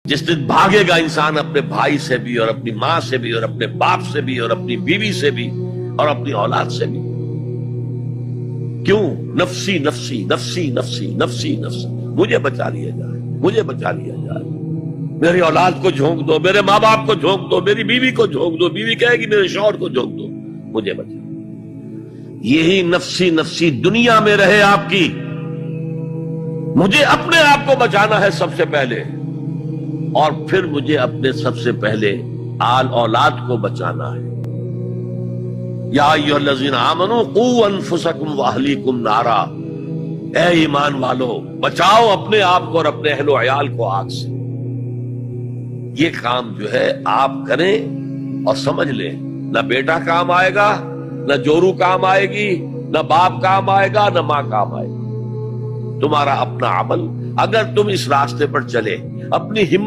جس دن بھاگے گا انسان اپنے بھائی سے بھی اور اپنی ماں سے بھی اور اپنے باپ سے بھی اور اپنی بیوی سے بھی اور اپنی اولاد سے بھی. کیوں؟ نفسی نفسی نفسی نفسی نفسی نفسی. مجھے بچا لیا جائے، مجھے بچا لیا جائے. میری اولاد کو جھونک دو، میرے ماں باپ کو جھونک دو، میری بیوی کو جھونک دو، بیوی کہے گی میرے شوہر کو جھونک دو، مجھے بچا. یہی نفسی نفسی دنیا میں رہے آپ کی. مجھے اپنے آپ کو بچانا ہے سب سے پہلے، اور پھر مجھے اپنے سب سے پہلے آل اولاد کو بچانا ہے. یا ایھا الذین آمنوا قوا انفسکم واہلیکم نارا. اے ایمان والو، بچاؤ اپنے آپ کو اور اپنے اہل و عیال کو آگ سے. یہ کام جو ہے آپ کریں اور سمجھ لیں، نہ بیٹا کام آئے گا، نہ جورو کام آئے گی، نہ باپ کام آئے گا، نہ ماں کام آئے گی. تمہارا اپنا عمل، اگر تم اس راستے پر چلے، اپنی ہمت